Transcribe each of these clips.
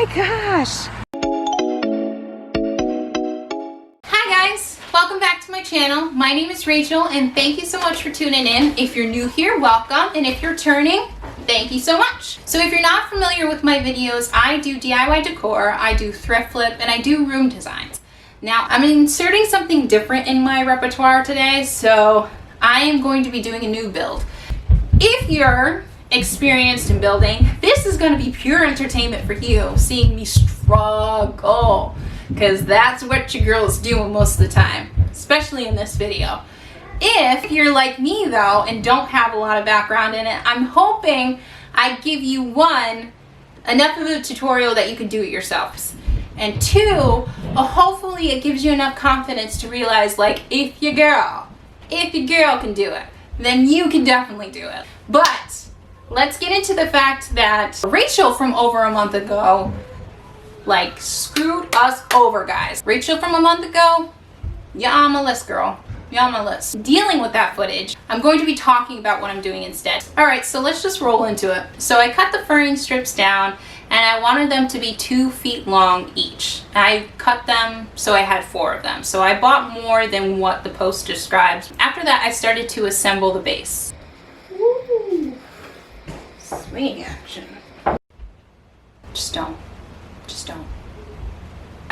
my gosh. Hi guys, welcome back to my channel. My name is Rachel and thank you so much for tuning in. If you're new here, welcome, and if you're turning, thank you so much. So if you're not familiar with my videos, I do DIY decor, I do thrift flip, and I do room designs. Now I'm inserting something different in my repertoire today, so I am going to be doing a new build. If you're experienced in building, this is going to be pure entertainment for you, seeing me struggle, because that's what your girl is doing most of the time, especially in this video. If you're like me though and don't have a lot of background in it, I'm hoping I give you one, enough of a tutorial that you can do it yourself, and two, hopefully it gives you enough confidence to realize, like, if your girl can do it, then you can definitely do it. But let's get into the fact that Rachel from over a month ago, like, screwed us over, guys. Rachel from a month ago, you're on my list, girl. You're on my list. Dealing with that footage, I'm going to be talking about what I'm doing instead. Alright, so let's just roll into it. So I cut the furring strips down, and I wanted them to be 2 feet long each. I cut them so I had 4 of them. So I bought more than what the post describes. After that, I started to assemble the base. Woo! Swing action. Just don't.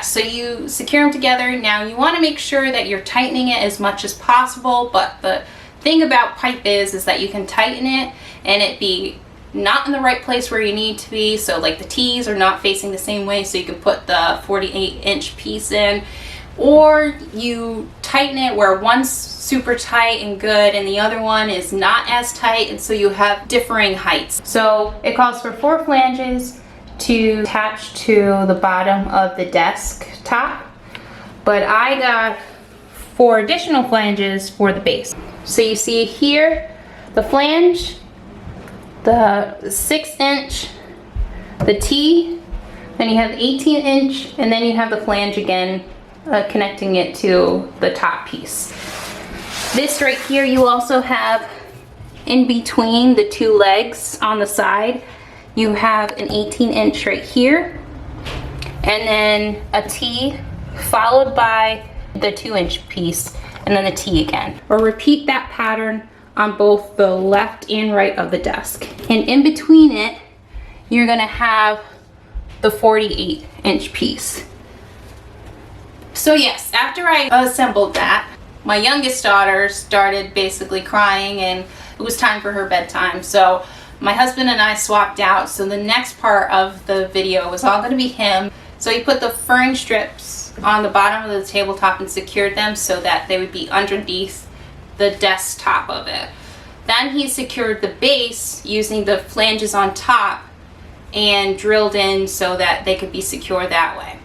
So you secure them together. Now you want to make sure that you're tightening it as much as possible, but the thing about pipe is that you can tighten it and it be not in the right place where you need to be, so like the T's are not facing the same way, so you can put the 48-inch piece in, or you tighten it where one's super tight and good and the other one is not as tight, and so you have differing heights. So it calls for 4 flanges to attach to the bottom of the desk top, but I got 4 additional flanges for the base. So you see here the flange, the 6-inch, the T, then you have 18-inch, and then you have the flange again, connecting it to the top piece. This right here, you also have in between the 2 legs on the side, you have an 18-inch right here, and then a T followed by the 2-inch piece, and then the T again. Or repeat that pattern on both the left and right of the desk. And in between it, you're gonna have the 48-inch piece. So yes, after I assembled that, my youngest daughter started basically crying and it was time for her bedtime. So my husband and I swapped out, so the next part of the video was all going to be him. So he put the furring strips on the bottom of the tabletop and secured them so that they would be underneath the desktop of it. Then he secured the base using the flanges on top and drilled in so that they could be secured that way.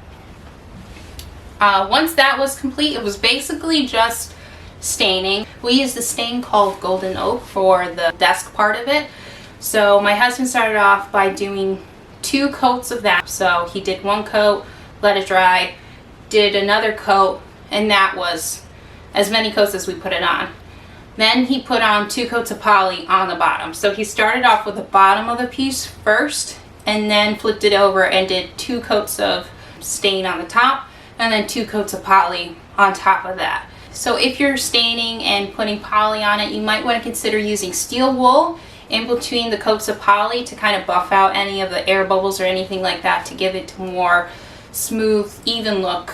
Once that was complete, it was basically just staining. We used a stain called Golden Oak for the desk part of it. So my husband started off by doing 2 coats of that. So he did 1 coat, let it dry, did another coat, and that was as many coats as we put it on. Then he put on 2 coats of poly on the bottom. So he started off with the bottom of the piece first, and then flipped it over and did 2 coats of stain on the top, and then 2 coats of poly on top of that. So if you're staining and putting poly on it, you might want to consider using steel wool in between the coats of poly to kind of buff out any of the air bubbles or anything like that, to give it a more smooth, even look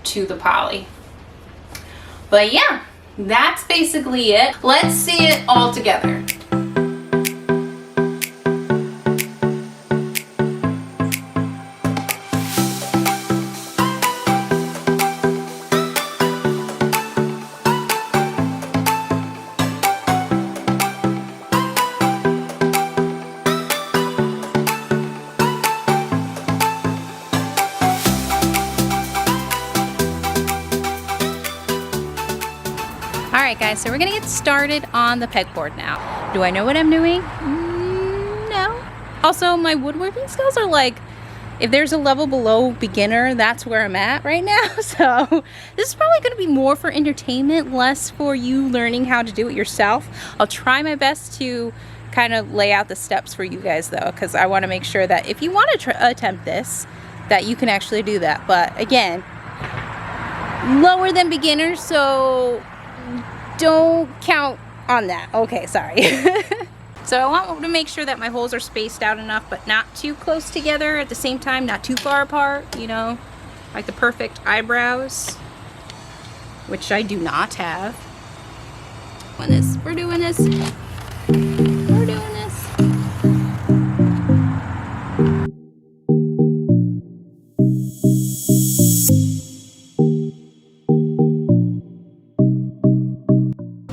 to the poly. But yeah, that's basically it. Let's see it all together. Alright guys, so we're gonna get started on the pegboard now. Do I know what I'm doing? No. Also, my woodworking skills are like, if there's a level below beginner, that's where I'm at right now. So this is probably gonna be more for entertainment, less for you learning how to do it yourself. I'll try my best to kind of lay out the steps for you guys though, because I want to make sure that if you want to attempt this, that you can actually do that. But again, lower than beginners, so don't count on that. Okay, sorry. So I want to make sure that my holes are spaced out enough, but not too close together at the same time, not too far apart, you know, like the perfect eyebrows, which I do not have. We're doing this. We're doing this.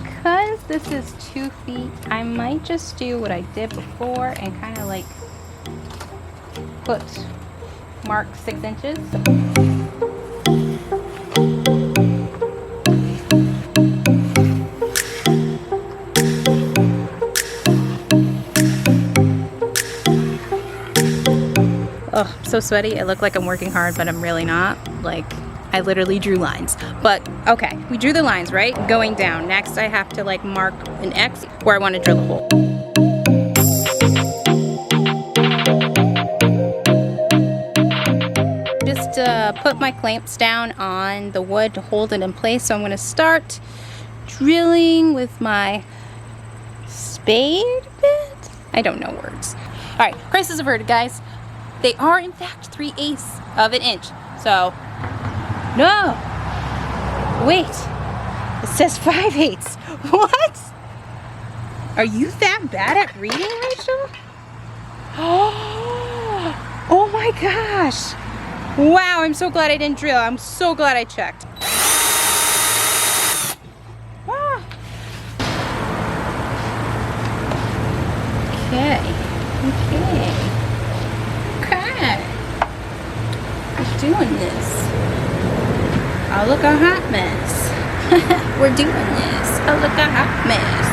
Because this is 2 feet, I might just do what I did before and kind of like mark 6 inches. Oh, I'm so sweaty. I look like I'm working hard, but I'm really not. Like, I literally drew lines. But, okay, we drew the lines, right? Going down. Next, I have to, like, mark an X where I want to drill a hole. Just put my clamps down on the wood to hold it in place. So I'm going to start drilling with my spade bit. I don't know words. All right, crisis averted, guys. They are, in fact, 3/8 of an inch. So, no. Wait. It says 5/8. What? Are you that bad at reading, Rachel? Oh my gosh. Wow, I'm so glad I didn't drill. I'm so glad I checked. Ah. Okay. We're doing this. Oh, look, a hot mess. We're doing this. Oh, look, a hot mess.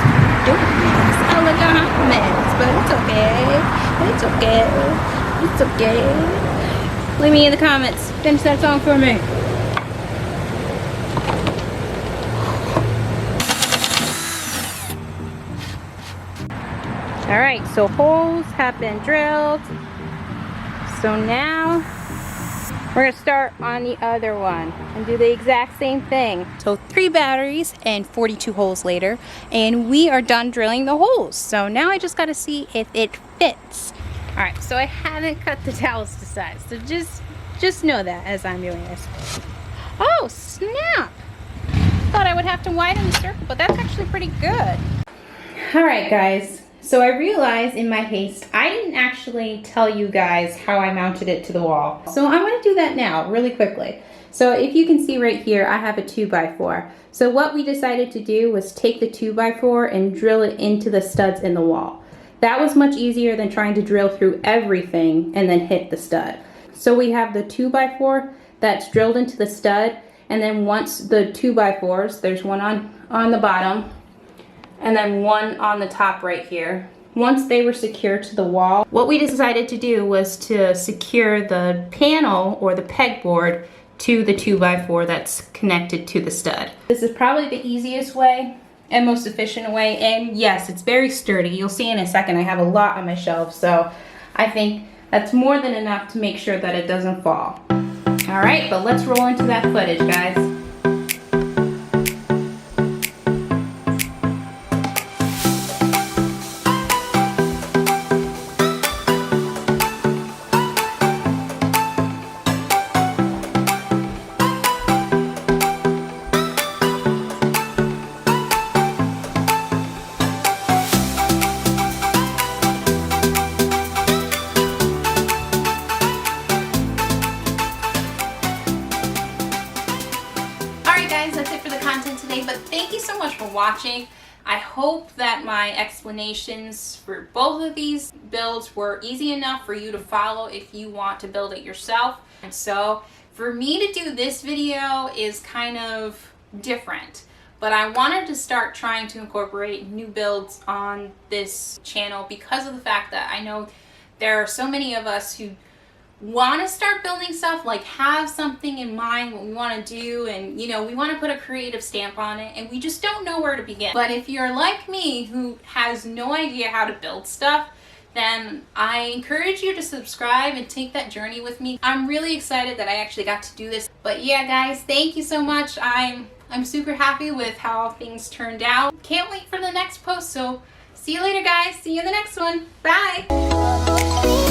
Doing this. Oh, look, a hot mess. But it's okay. It's okay. It's okay. Leave me in the comments. Finish that song for me. Alright, so holes have been drilled. So now we're going to start on the other one and do the exact same thing. So 3 batteries and 42 holes later, and we are done drilling the holes. So now I just got to see if it fits. Alright, so I haven't cut the dowels to size. So just know that as I'm doing this. Oh, snap! Thought I would have to widen the circle, but that's actually pretty good. Alright guys, so I realized in my haste, I didn't actually tell you guys how I mounted it to the wall. So I'm going to do that now, really quickly. So if you can see right here, I have a 2x4. So what we decided to do was take the 2x4 and drill it into the studs in the wall. That was much easier than trying to drill through everything and then hit the stud. So we have the 2x4 that's drilled into the stud, and then once the 2x4s, there's one on the bottom, and then one on the top right here. Once they were secured to the wall, what we decided to do was to secure the panel or the pegboard to the 2x4 that's connected to the stud. This is probably the easiest way and most efficient way, and yes, it's very sturdy. You'll see in a second I have a lot on my shelf, so I think that's more than enough to make sure that it doesn't fall. All right, but let's roll into that footage, guys. But thank you so much for watching. I hope that my explanations for both of these builds were easy enough for you to follow if you want to build it yourself. And so for me to do this video is kind of different, but I wanted to start trying to incorporate new builds on this channel because of the fact that I know there are so many of us who want to start building stuff, like have something in mind what we want to do, and you know, we want to put a creative stamp on it, and we just don't know where to begin. But if you're like me who has no idea how to build stuff, then I encourage you to subscribe and take that journey with me. I'm really excited that I actually got to do this. But yeah, guys, thank you so much. I'm super happy with how things turned out. Can't wait for the next post. So see you later, guys. See you in the next one. Bye.